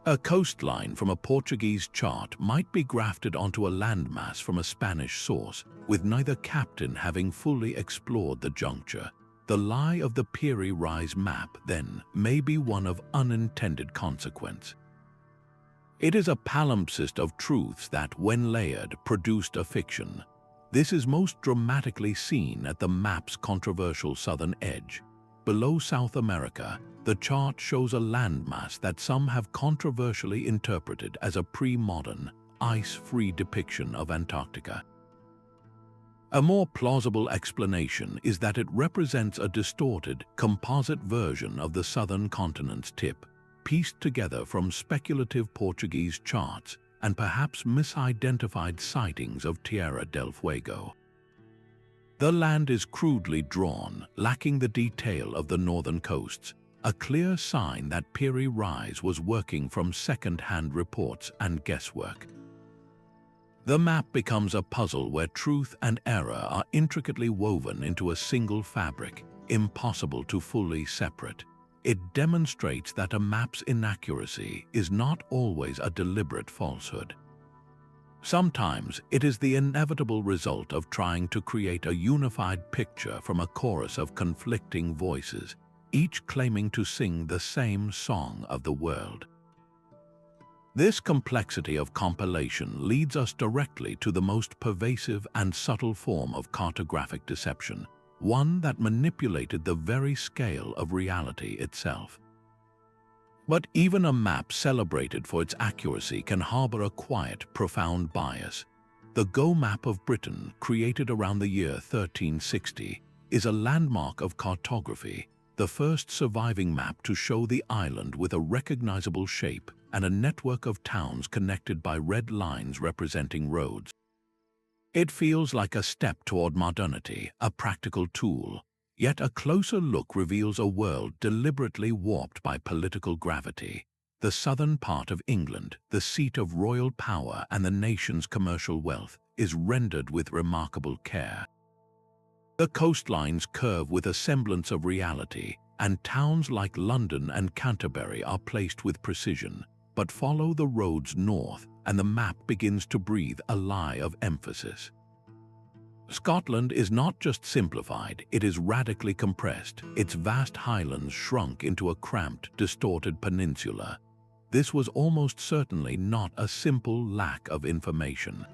A coastline from a Portuguese chart might be grafted onto a landmass from a Spanish source, with neither captain having fully explored the juncture. The lie of the Piri Reis map, then, may be one of unintended consequence. It is a palimpsest of truths that, when layered, produced a fiction. This is most dramatically seen at the map's controversial southern edge. Below South America, the chart shows a landmass that some have controversially interpreted as a pre-modern, ice-free depiction of Antarctica. A more plausible explanation is that it represents a distorted, composite version of the southern continent's tip, pieced together from speculative Portuguese charts and perhaps misidentified sightings of Tierra del Fuego. The land is crudely drawn, lacking the detail of the northern coasts, a clear sign that Piri Reis was working from second-hand reports and guesswork. The map becomes a puzzle where truth and error are intricately woven into a single fabric, impossible to fully separate. It demonstrates that a map's inaccuracy is not always a deliberate falsehood. Sometimes it is the inevitable result of trying to create a unified picture from a chorus of conflicting voices, each claiming to sing the same song of the world. This complexity of compilation leads us directly to the most pervasive and subtle form of cartographic deception, one that manipulated the very scale of reality itself. But even a map celebrated for its accuracy can harbor a quiet, profound bias. The Go Map of Britain, created around the year 1360, is a landmark of cartography, the first surviving map to show the island with a recognizable shape and a network of towns connected by red lines representing roads. It feels like a step toward modernity, a practical tool, yet a closer look reveals a world deliberately warped by political gravity. The southern part of England, the seat of royal power and the nation's commercial wealth, is rendered with remarkable care. The coastlines curve with a semblance of reality, and towns like London and Canterbury are placed with precision, but follow the roads north, and the map begins to breathe a lie of emphasis. Scotland is not just simplified, it is radically compressed, its vast highlands shrunk into a cramped, distorted peninsula. This was almost certainly not a simple lack of information.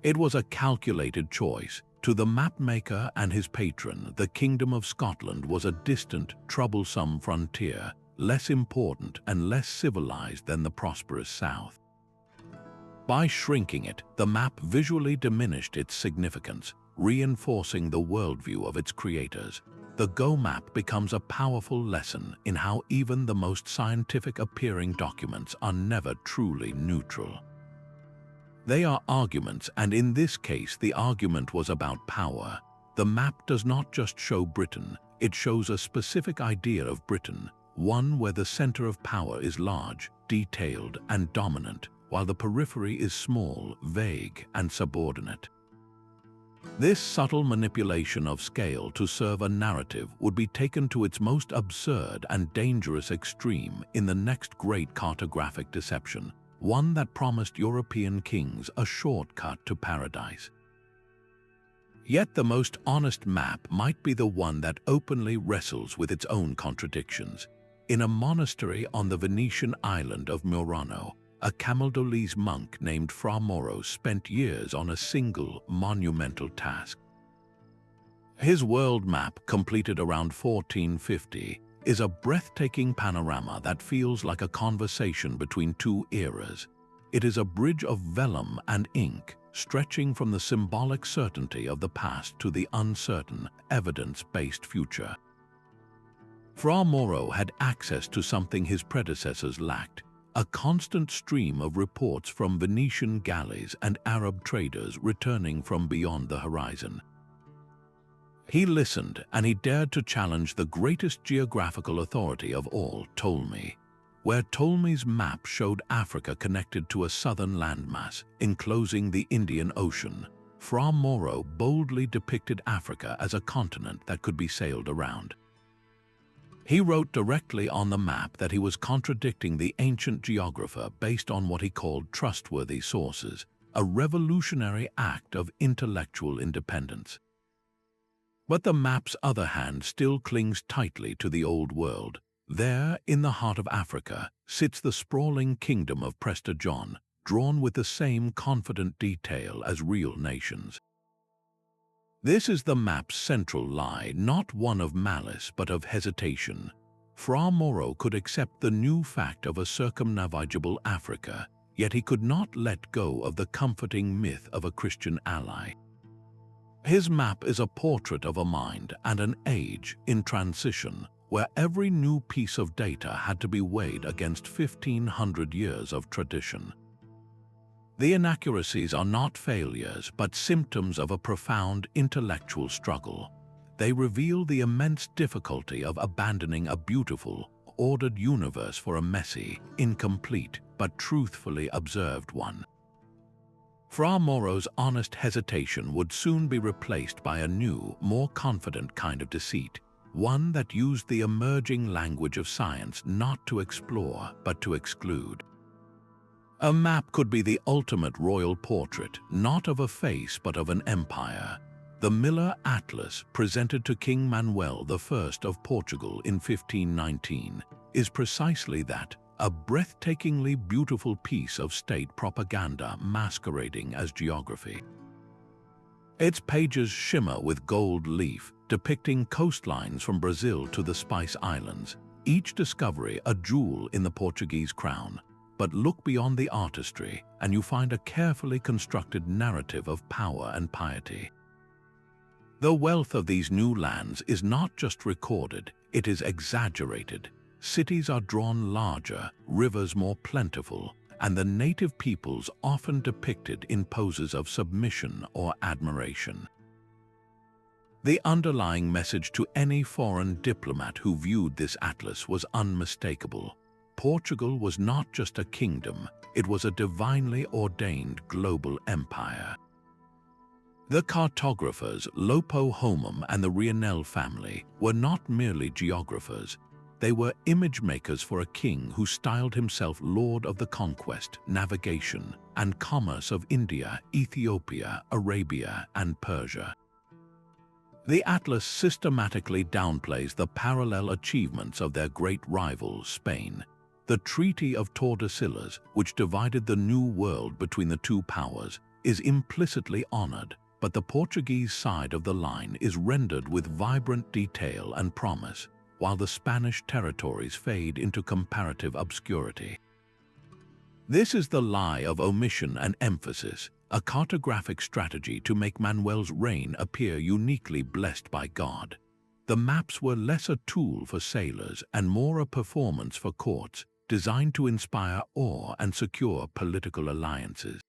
It was a calculated choice. To the mapmaker and his patron, the Kingdom of Scotland was a distant, troublesome frontier, less important and less civilized than the prosperous south. By shrinking it, the map visually diminished its significance, reinforcing the worldview of its creators. The Go Map becomes a powerful lesson in how even the most scientific-appearing documents are never truly neutral. They are arguments, and in this case the argument was about power. The map does not just show Britain, it shows a specific idea of Britain, one where the center of power is large, detailed, and dominant, while the periphery is small, vague, and subordinate. This subtle manipulation of scale to serve a narrative would be taken to its most absurd and dangerous extreme in the next great cartographic deception, one that promised European kings a shortcut to paradise. Yet the most honest map might be the one that openly wrestles with its own contradictions. In a monastery on the Venetian island of Murano, a Camaldolese monk named Fra Mauro spent years on a single, monumental task. His world map, completed around 1450, is a breathtaking panorama that feels like a conversation between two eras. It is a bridge of vellum and ink, stretching from the symbolic certainty of the past to the uncertain, evidence-based future. Fra Mauro had access to something his predecessors lacked, a constant stream of reports from Venetian galleys and Arab traders returning from beyond the horizon. He listened, and he dared to challenge the greatest geographical authority of all, Ptolemy. Where Ptolemy's map showed Africa connected to a southern landmass, enclosing the Indian Ocean, Fra Mauro boldly depicted Africa as a continent that could be sailed around. He wrote directly on the map that he was contradicting the ancient geographer based on what he called trustworthy sources, a revolutionary act of intellectual independence. But the map's other hand still clings tightly to the old world. There, in the heart of Africa, sits the sprawling kingdom of Prester John, drawn with the same confident detail as real nations. This is the map's central lie, not one of malice but of hesitation. Fra Mauro could accept the new fact of a circumnavigable Africa, yet he could not let go of the comforting myth of a Christian ally. His map is a portrait of a mind and an age in transition, where every new piece of data had to be weighed against 1,500 years of tradition. The inaccuracies are not failures, but symptoms of a profound intellectual struggle. They reveal the immense difficulty of abandoning a beautiful, ordered universe for a messy, incomplete, but truthfully observed one. Fra Mauri's honest hesitation would soon be replaced by a new, more confident kind of deceit, one that used the emerging language of science not to explore, but to exclude. A map could be the ultimate royal portrait, not of a face but of an empire. The Miller Atlas, presented to King Manuel I of Portugal in 1519, is precisely that, a breathtakingly beautiful piece of state propaganda masquerading as geography. Its pages shimmer with gold leaf, depicting coastlines from Brazil to the Spice Islands, each discovery a jewel in the Portuguese crown. But look beyond the artistry, and you find a carefully constructed narrative of power and piety. The wealth of these new lands is not just recorded, it is exaggerated. Cities are drawn larger, rivers more plentiful, and the native peoples often depicted in poses of submission or admiration. The underlying message to any foreign diplomat who viewed this atlas was unmistakable. Portugal was not just a kingdom, it was a divinely ordained global empire. The cartographers, Lopo Homum and the Rionel family, were not merely geographers. They were image makers for a king who styled himself Lord of the Conquest, Navigation, and Commerce of India, Ethiopia, Arabia, and Persia. The atlas systematically downplays the parallel achievements of their great rival, Spain. The Treaty of Tordesillas, which divided the New World between the two powers, is implicitly honored, but the Portuguese side of the line is rendered with vibrant detail and promise, while the Spanish territories fade into comparative obscurity. This is the lie of omission and emphasis, a cartographic strategy to make Manuel's reign appear uniquely blessed by God. The maps were less a tool for sailors and more a performance for courts, designed to inspire awe and secure political alliances.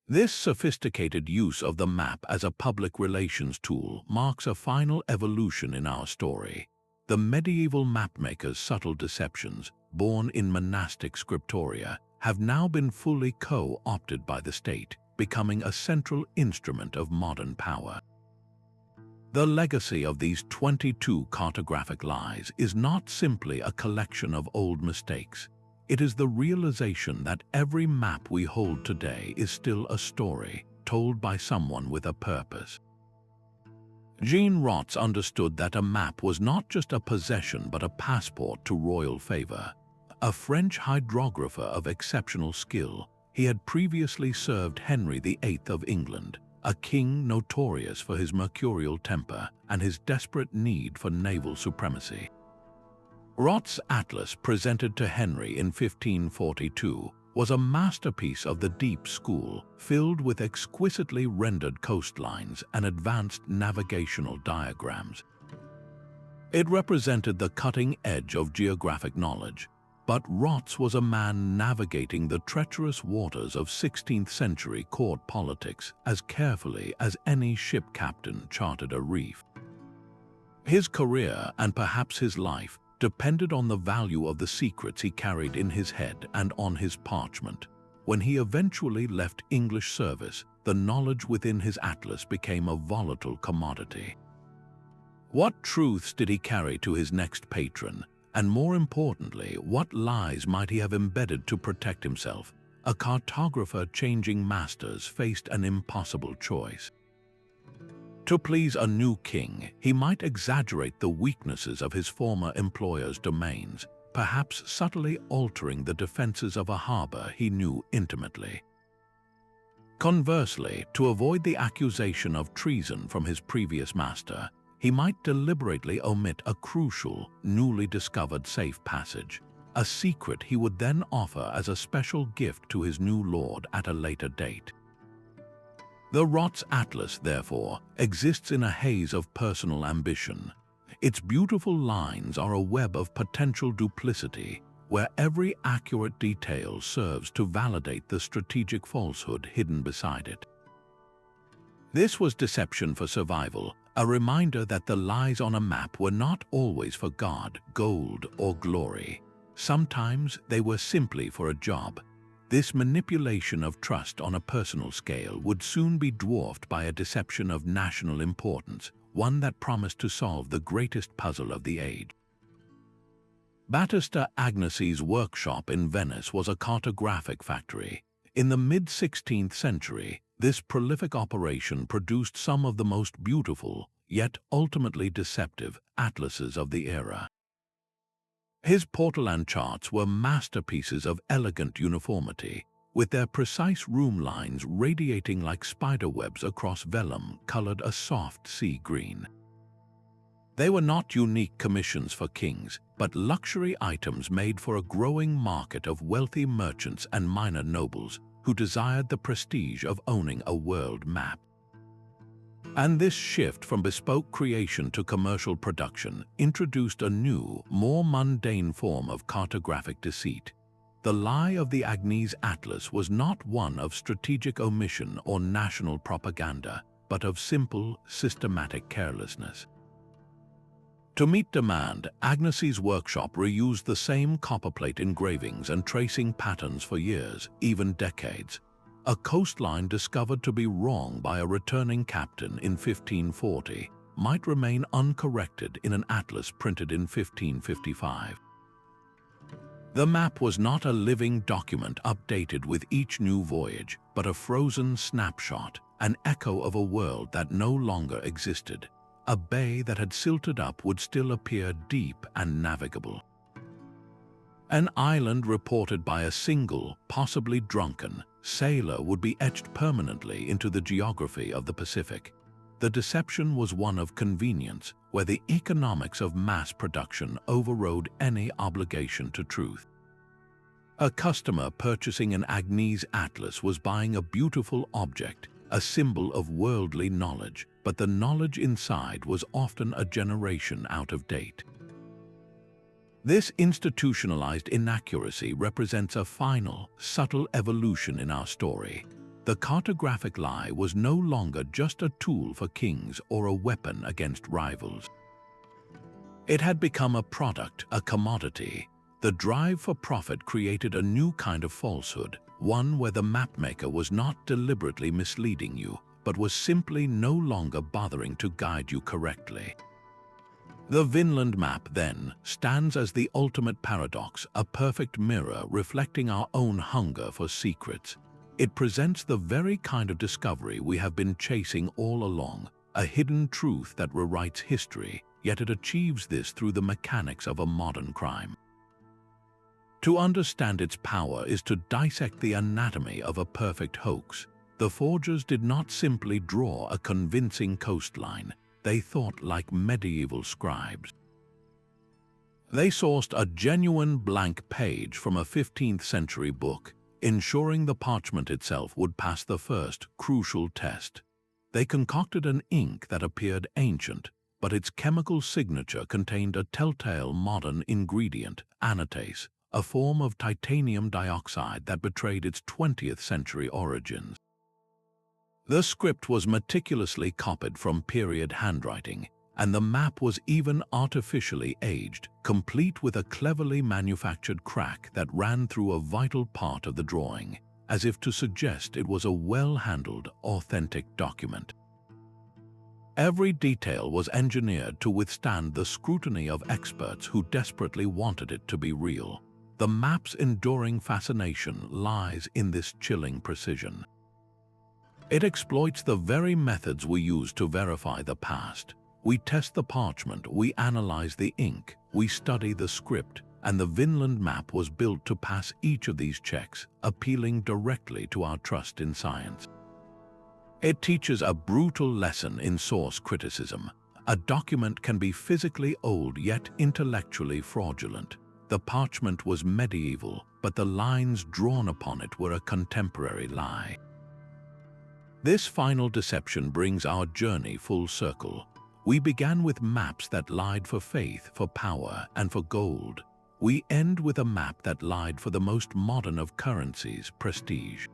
This sophisticated use of the map as a public relations tool marks a final evolution in our story. The medieval mapmakers' subtle deceptions, born in monastic scriptoria, have now been fully co-opted by the state, becoming a central instrument of modern power. The legacy of these 22 cartographic lies is not simply a collection of old mistakes. It is the realization that every map we hold today is still a story, told by someone with a purpose. Jean Rotz understood that a map was not just a possession but a passport to royal favor. A French hydrographer of exceptional skill, he had previously served Henry VIII of England, a king notorious for his mercurial temper and his desperate need for naval supremacy. Rotz's atlas, presented to Henry in 1542, was a masterpiece of the Dieppe school, filled with exquisitely rendered coastlines and advanced navigational diagrams. It represented the cutting edge of geographic knowledge, but Rotz was a man navigating the treacherous waters of 16th-century court politics as carefully as any ship captain charted a reef. His career, and perhaps his life, depended on the value of the secrets he carried in his head and on his parchment. When he eventually left English service, the knowledge within his atlas became a volatile commodity. What truths did he carry to his next patron? And more importantly, what lies might he have embedded to protect himself? A cartographer changing masters faced an impossible choice. To please a new king, he might exaggerate the weaknesses of his former employer's domains, perhaps subtly altering the defenses of a harbor he knew intimately. Conversely, to avoid the accusation of treason from his previous master, he might deliberately omit a crucial, newly discovered safe passage, a secret he would then offer as a special gift to his new lord at a later date. The Rotz Atlas, therefore, exists in a haze of personal ambition. Its beautiful lines are a web of potential duplicity, where every accurate detail serves to validate the strategic falsehood hidden beside it. This was deception for survival, a reminder that the lies on a map were not always for God, gold, or glory. Sometimes they were simply for a job. This manipulation of trust on a personal scale would soon be dwarfed by a deception of national importance, one that promised to solve the greatest puzzle of the age. Battista Agnesi's workshop in Venice was a cartographic factory. In the mid-16th century, this prolific operation produced some of the most beautiful, yet ultimately deceptive, atlases of the era. His Portolan charts were masterpieces of elegant uniformity, with their precise room lines radiating like spiderwebs across vellum colored a soft sea green. They were not unique commissions for kings, but luxury items made for a growing market of wealthy merchants and minor nobles who desired the prestige of owning a world map. And this shift from bespoke creation to commercial production introduced a new, more mundane form of cartographic deceit. The lie of the Agnese Atlas was not one of strategic omission or national propaganda, but of simple, systematic carelessness. To meet demand, Agnesi's workshop reused the same copperplate engravings and tracing patterns for years, even decades. A coastline discovered to be wrong by a returning captain in 1540 might remain uncorrected in an atlas printed in 1555. The map was not a living document updated with each new voyage, but a frozen snapshot, an echo of a world that no longer existed. A bay that had silted up would still appear deep and navigable. An island reported by a single, possibly drunken, sailor would be etched permanently into the geography of the Pacific. The deception was one of convenience, where the economics of mass production overrode any obligation to truth. A customer purchasing an Agnese Atlas was buying a beautiful object, a symbol of worldly knowledge, but the knowledge inside was often a generation out of date. This institutionalized inaccuracy represents a final, subtle evolution in our story. The cartographic lie was no longer just a tool for kings or a weapon against rivals. It had become a product, a commodity. The drive for profit created a new kind of falsehood, one where the mapmaker was not deliberately misleading you, but was simply no longer bothering to guide you correctly. The Vinland map, then, stands as the ultimate paradox, a perfect mirror reflecting our own hunger for secrets. It presents the very kind of discovery we have been chasing all along, a hidden truth that rewrites history, yet it achieves this through the mechanics of a modern crime. To understand its power is to dissect the anatomy of a perfect hoax. The forgers did not simply draw a convincing coastline, they thought like medieval scribes. They sourced a genuine blank page from a 15th century book, ensuring the parchment itself would pass the first, crucial test. They concocted an ink that appeared ancient, but its chemical signature contained a telltale modern ingredient, anatase, a form of titanium dioxide that betrayed its 20th century origins. The script was meticulously copied from period handwriting, and the map was even artificially aged, complete with a cleverly manufactured crack that ran through a vital part of the drawing, as if to suggest it was a well-handled, authentic document. Every detail was engineered to withstand the scrutiny of experts who desperately wanted it to be real. The map's enduring fascination lies in this chilling precision. It exploits the very methods we use to verify the past. We test the parchment, we analyze the ink, we study the script, and the Vinland map was built to pass each of these checks, appealing directly to our trust in science. It teaches a brutal lesson in source criticism. A document can be physically old yet intellectually fraudulent. The parchment was medieval, but the lines drawn upon it were a contemporary lie. This final deception brings our journey full circle. We began with maps that lied for faith, for power, and for gold. we end with a map that lied for the most modern of currencies, prestige.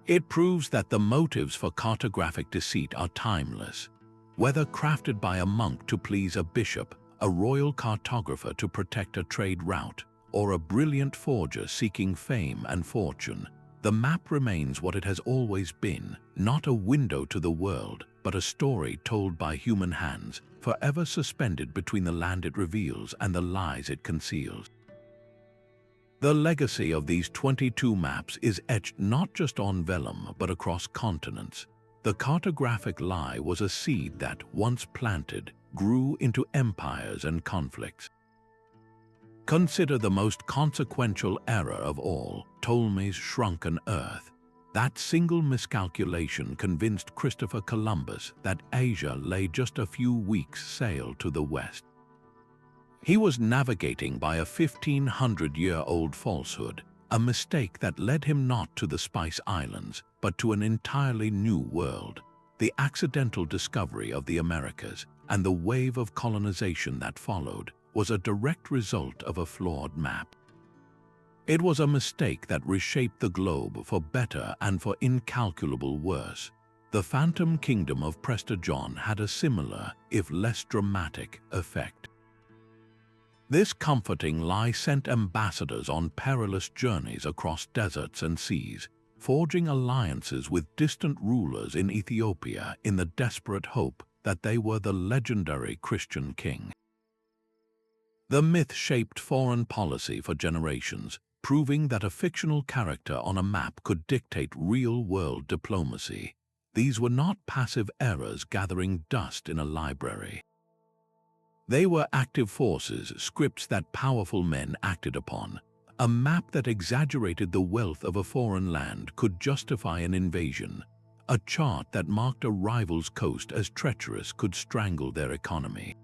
It proves that the motives for cartographic deceit are timeless. Whether crafted by a monk to please a bishop, a royal cartographer to protect a trade route, or a brilliant forger seeking fame and fortune, the map remains what it has always been, not a window to the world, but a story told by human hands, forever suspended between the land it reveals and the lies it conceals. The legacy of these 22 maps is etched not just on vellum but across continents. The cartographic lie was a seed that, once planted, grew into empires and conflicts. Consider the most consequential error of all, Ptolemy's shrunken Earth. That single miscalculation convinced Christopher Columbus that Asia lay just a few weeks' sail to the west. He was navigating by a 1,500-year-old falsehood, a mistake that led him not to the Spice Islands, but to an entirely new world. The accidental discovery of the Americas and the wave of colonization that followed was a direct result of a flawed map. It was a mistake that reshaped the globe for better and for incalculable worse. The Phantom Kingdom of Prester John had a similar, if less dramatic, effect. This comforting lie sent ambassadors on perilous journeys across deserts and seas, forging alliances with distant rulers in Ethiopia in the desperate hope that they were the legendary Christian king. The myth shaped foreign policy for generations, proving that a fictional character on a map could dictate real-world diplomacy. These were not passive errors gathering dust in a library. They were active forces, scripts that powerful men acted upon. A map that exaggerated the wealth of a foreign land could justify an invasion. A chart that marked a rival's coast as treacherous could strangle their economy.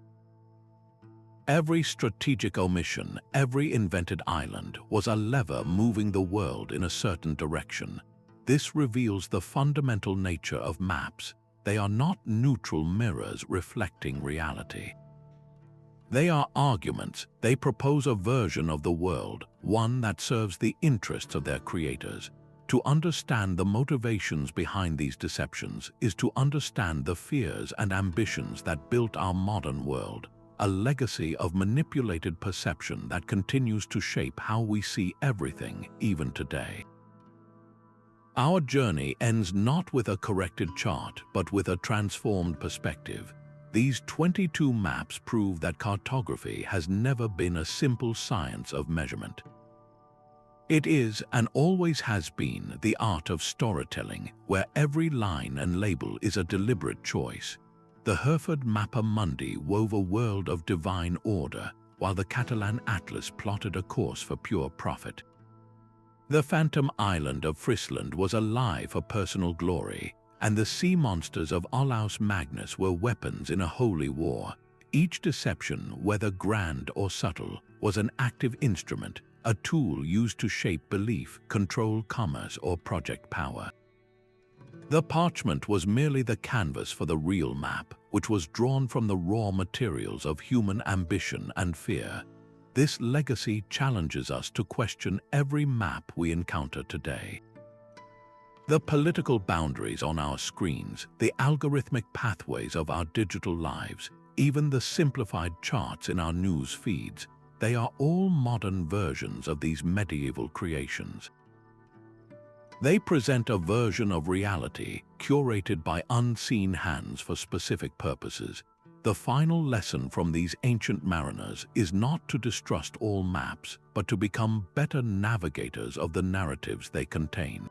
Every strategic omission, every invented island, was a lever moving the world in a certain direction. This reveals the fundamental nature of maps. They are not neutral mirrors reflecting reality. They are arguments. They propose a version of the world, one that serves the interests of their creators. To understand the motivations behind these deceptions is to understand the fears and ambitions that built our modern world. A legacy of manipulated perception that continues to shape how we see everything, even today. Our journey ends not with a corrected chart, but with a transformed perspective. These 22 maps prove that cartography has never been a simple science of measurement. It is, and always has been, the art of storytelling, where every line and label is a deliberate choice. The Hereford Mappa Mundi wove a world of divine order, while the Catalan Atlas plotted a course for pure profit. The phantom island of Friesland was a lie for personal glory, and the sea monsters of Olaus Magnus were weapons in a holy war. Each deception, whether grand or subtle, was an active instrument, a tool used to shape belief, control commerce, or project power. The parchment was merely the canvas for the real map, which was drawn from the raw materials of human ambition and fear. This legacy challenges us to question every map we encounter today. The political boundaries on our screens, the algorithmic pathways of our digital lives, even the simplified charts in our news feeds, they are all modern versions of these medieval creations. They present a version of reality curated by unseen hands for specific purposes. The final lesson from these ancient mariners is not to distrust all maps, but to become better navigators of the narratives they contain.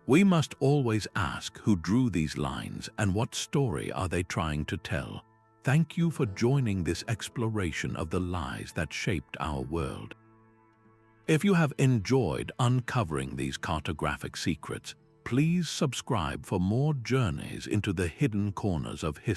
We must always ask who drew these lines and what story are they trying to tell. Thank you for joining this exploration of the lies that shaped our world. If you have enjoyed uncovering these cartographic secrets, please subscribe for more journeys into the hidden corners of history.